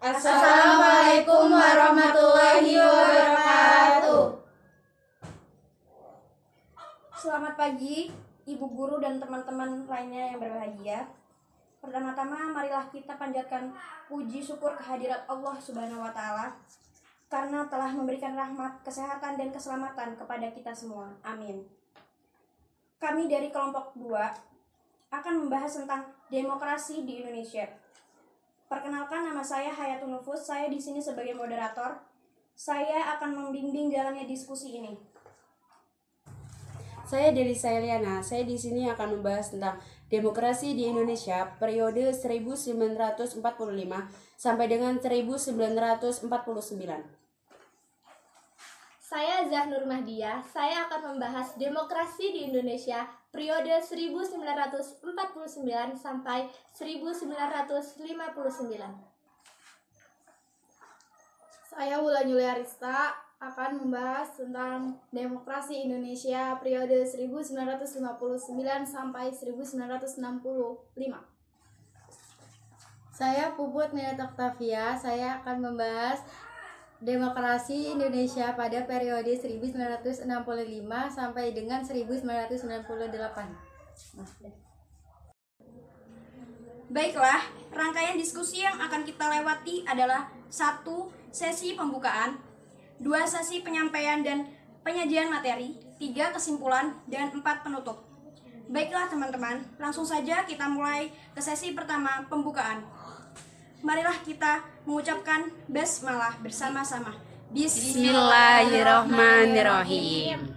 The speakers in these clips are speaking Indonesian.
Assalamualaikum warahmatullahi wabarakatuh. Selamat pagi, Ibu Guru dan teman-teman lainnya yang berbahagia. Pertama-tama, marilah kita panjatkan puji syukur kehadirat Allah Subhanahu wa Ta'ala karena telah memberikan rahmat, kesehatan, dan keselamatan kepada kita semua. Amin. Kami dari kelompok 2 akan membahas tentang demokrasi di Indonesia. Perkenalkan, nama saya Hayatun Nufus. Saya di sini sebagai moderator. Saya akan membimbing jalannya diskusi ini. Saya Delisa Eliana. Saya di sini akan membahas tentang demokrasi di Indonesia periode 1945 sampai dengan 1949. Saya Zahnur Mahdia. Saya akan membahas demokrasi di Indonesia periode 1949 sampai 1959. Saya Wulan Yuliarista akan membahas tentang demokrasi Indonesia periode 1959 sampai 1965. Saya Puput Ninata Octavia. Saya akan membahas demokrasi Indonesia pada periode 1965 sampai dengan 1998. Baiklah, rangkaian diskusi yang akan kita lewati adalah 1. Sesi pembukaan, 2. Sesi penyampaian dan penyajian materi, 3. Kesimpulan, dan 4. Penutup. Baiklah teman-teman, langsung saja kita mulai ke sesi pertama, pembukaan. Marilah kita mengucapkan basmalah bersama-sama. Bismillahirrahmanirrahim.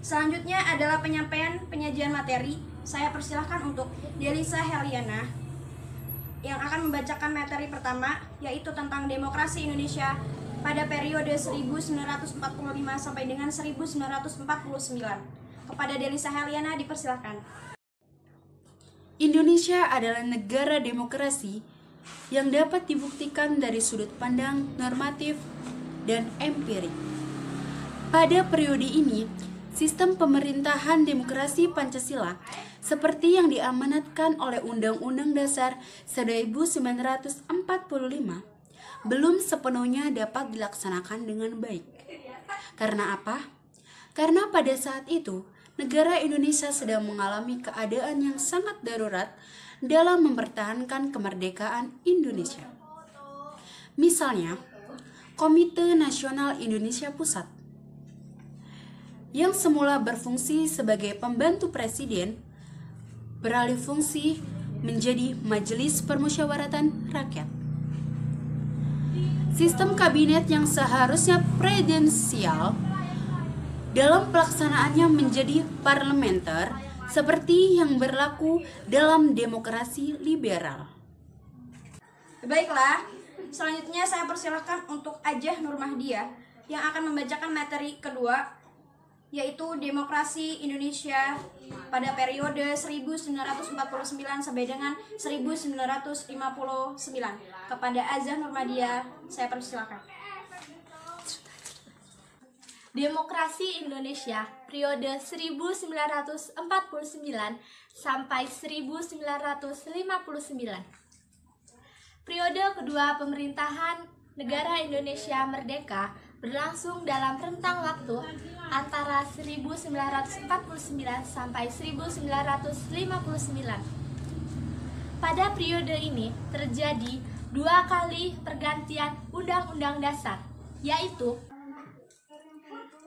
Selanjutnya adalah penyampaian penyajian materi. Saya persilahkan untuk Delisa Heliana yang akan membacakan materi pertama, yaitu tentang demokrasi Indonesia pada periode 1945 sampai dengan 1949. Kepada Delisa Heliana dipersilahkan. Indonesia adalah negara demokrasi yang dapat dibuktikan dari sudut pandang normatif dan empirik. Pada periode ini, sistem pemerintahan demokrasi Pancasila seperti yang diamanatkan oleh Undang-Undang Dasar 1945 belum sepenuhnya dapat dilaksanakan dengan baik. Karena apa? Karena pada saat itu, negara Indonesia sedang mengalami keadaan yang sangat darurat dalam mempertahankan kemerdekaan Indonesia. Misalnya, Komite Nasional Indonesia Pusat yang semula berfungsi sebagai pembantu presiden beralih fungsi menjadi Majelis Permusyawaratan Rakyat. Sistem kabinet yang seharusnya presidensial dalam pelaksanaannya menjadi parlementer seperti yang berlaku dalam demokrasi liberal. Baiklah, selanjutnya saya persilahkan untuk Ajah Nur Mahdia yang akan membacakan materi kedua, yaitu demokrasi Indonesia pada periode 1949 sampai dengan 1959. Kepada Ajah Nur Mahdia, saya persilahkan. Demokrasi Indonesia periode 1949 sampai 1959. Periode kedua pemerintahan negara Indonesia merdeka berlangsung dalam rentang waktu antara 1949 sampai 1959. Pada periode ini terjadi 2 kali pergantian Undang-Undang Dasar, yaitu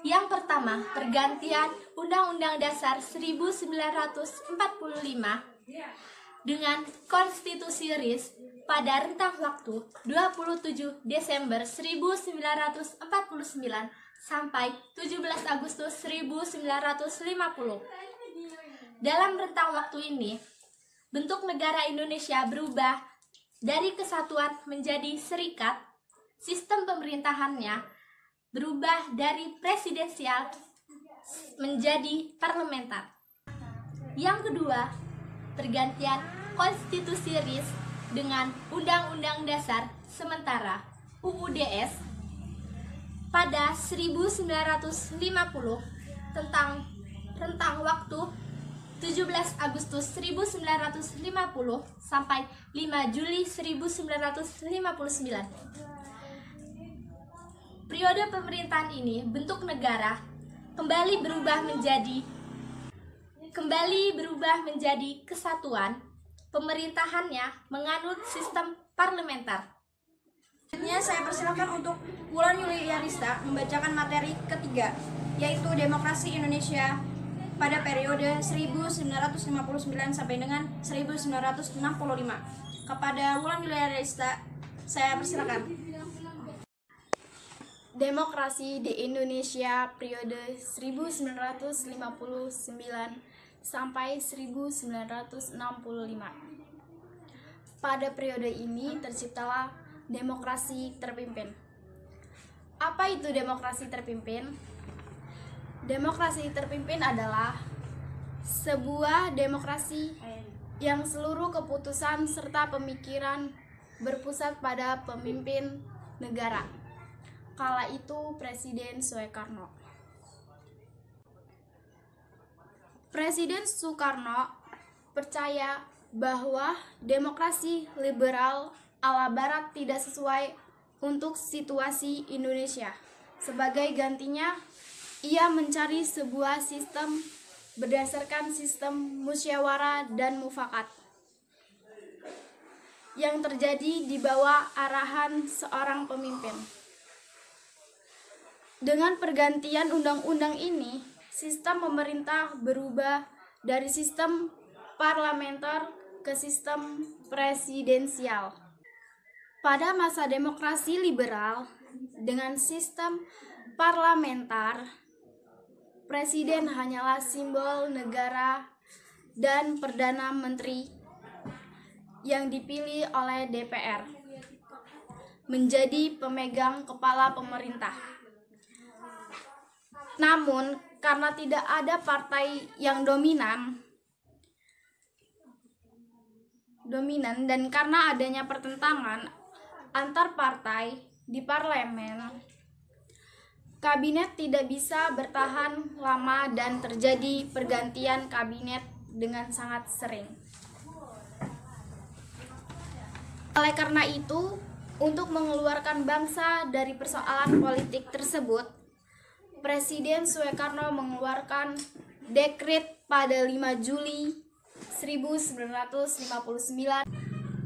yang pertama, pergantian Undang-Undang Dasar 1945 dengan Konstitusi RIS pada rentang waktu 27 Desember 1949 sampai 17 Agustus 1950. Dalam rentang waktu ini, bentuk negara Indonesia berubah dari kesatuan menjadi serikat. Sistem pemerintahannya berubah dari presidensial menjadi parlementer. Yang kedua, pergantian Konstitusi RIS dengan Undang-Undang Dasar Sementara UUDS pada 1950 , 1950 tentang rentang waktu 27 Desember 1949 sampai 17 Agustus 1950. Dalam rentang waktu ini, bentuk negara Indonesia berubah dari kesatuan menjadi serikat. Sistem pemerintahannya berubah dari presidensial menjadi parlementer. Yang kedua, pergantian Konstitusi RIS dengan Undang-Undang Dasar Sementara UUDS pada 1950 tentang rentang waktu 17 Agustus 1950 sampai 5 Juli 1959. Periode pemerintahan ini, bentuk negara kembali berubah menjadi kesatuan. Pemerintahannya menganut sistem parlementer. Selanjutnya saya persilakan untuk Wulan Yuliarista membacakan materi ketiga, yaitu Demokrasi Indonesia pada periode 1959 sampai dengan 1965. Kepada Wulan Yuliarista, saya persilakan. Demokrasi di Indonesia periode 1959 sampai 1965. Pada periode ini terciptalah demokrasi terpimpin. Apa itu demokrasi terpimpin? Demokrasi terpimpin adalah sebuah demokrasi yang seluruh keputusan serta pemikiran berpusat pada pemimpin negara. Kala itu Presiden Soekarno. Presiden Soekarno percaya bahwa demokrasi liberal ala Barat tidak sesuai untuk situasi Indonesia. Sebagai gantinya, ia mencari sebuah sistem berdasarkan sistem musyawarah dan mufakat yang terjadi di bawah arahan seorang pemimpin. Dengan pergantian undang-undang ini, sistem pemerintah berubah dari sistem parlementer ke sistem presidensial. Pada masa demokrasi liberal, dengan sistem parlementer, presiden hanyalah simbol negara dan perdana menteri yang dipilih oleh DPR menjadi pemegang kepala pemerintah. Namun, karena tidak ada partai yang dominan dan karena adanya pertentangan antar partai di parlemen, kabinet tidak bisa bertahan lama dan terjadi pergantian kabinet dengan sangat sering. Oleh karena itu, untuk mengeluarkan bangsa dari persoalan politik tersebut, Presiden Soekarno mengeluarkan dekret pada 5 Juli 1959.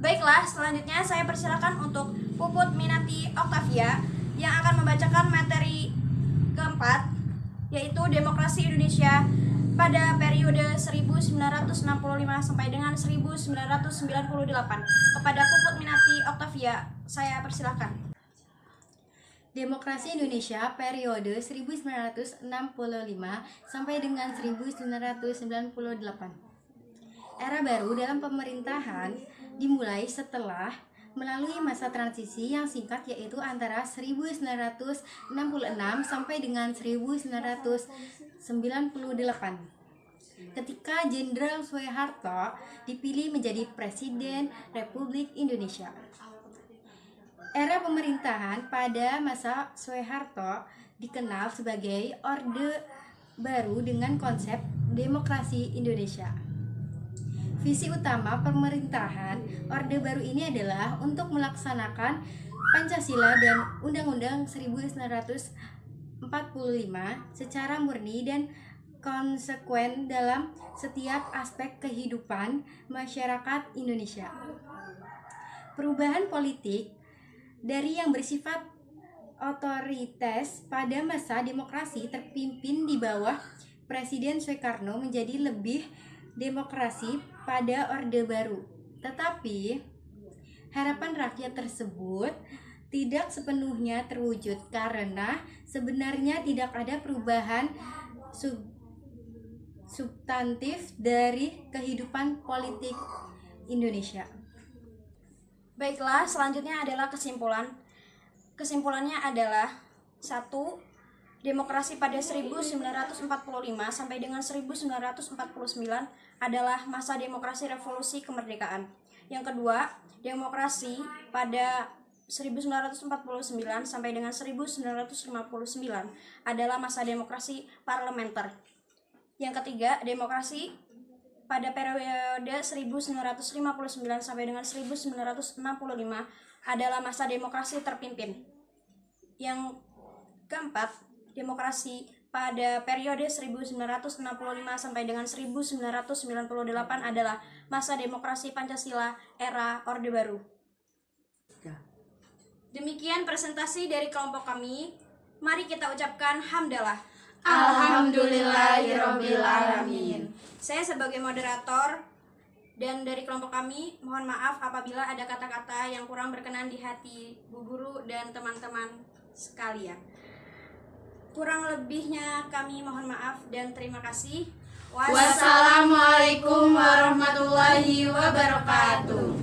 Baiklah, selanjutnya saya persilakan untuk Puput Minati Octavia yang akan membacakan materi keempat, yaitu Demokrasi Indonesia pada periode 1965 sampai dengan 1998. Kepada Puput Minati Octavia, saya persilakan. Demokrasi Indonesia periode 1965 sampai dengan 1998. Era baru dalam pemerintahan dimulai setelah melalui masa transisi yang singkat, yaitu antara 1966 sampai dengan 1998. Ketika Jenderal Soeharto dipilih menjadi Presiden Republik Indonesia. Era pemerintahan pada masa Soeharto dikenal sebagai Orde Baru dengan konsep Demokrasi Indonesia. Visi utama pemerintahan Orde Baru ini adalah untuk melaksanakan Pancasila dan Undang-Undang 1945 secara murni dan konsekuen dalam setiap aspek kehidupan masyarakat Indonesia. Perubahan politik dari yang bersifat otoritas pada masa demokrasi terpimpin di bawah Presiden Soekarno menjadi lebih demokrasi pada Orde Baru. Tetapi harapan rakyat tersebut tidak sepenuhnya terwujud karena sebenarnya tidak ada perubahan substantif dari kehidupan politik Indonesia. Baiklah, selanjutnya adalah kesimpulan. Kesimpulannya adalah 1. Demokrasi pada 1945 sampai dengan 1949 adalah masa demokrasi revolusi kemerdekaan. Yang kedua, demokrasi pada 1949 sampai dengan 1959 adalah masa demokrasi parlementer. Yang ketiga, demokrasi pada periode 1959 sampai dengan 1965 adalah masa demokrasi terpimpin. Yang keempat, demokrasi pada periode 1965 sampai dengan 1998 adalah masa demokrasi Pancasila era Orde Baru. Demikian presentasi dari kelompok kami. Mari kita ucapkan hamdalah. Alhamdulillahirabbil alamin. Saya sebagai moderator dan dari kelompok kami mohon maaf apabila ada kata-kata yang kurang berkenan di hati Bu Guru dan teman-teman sekalian. Kurang lebihnya kami mohon maaf dan terima kasih. Wassalamualaikum warahmatullahi wabarakatuh.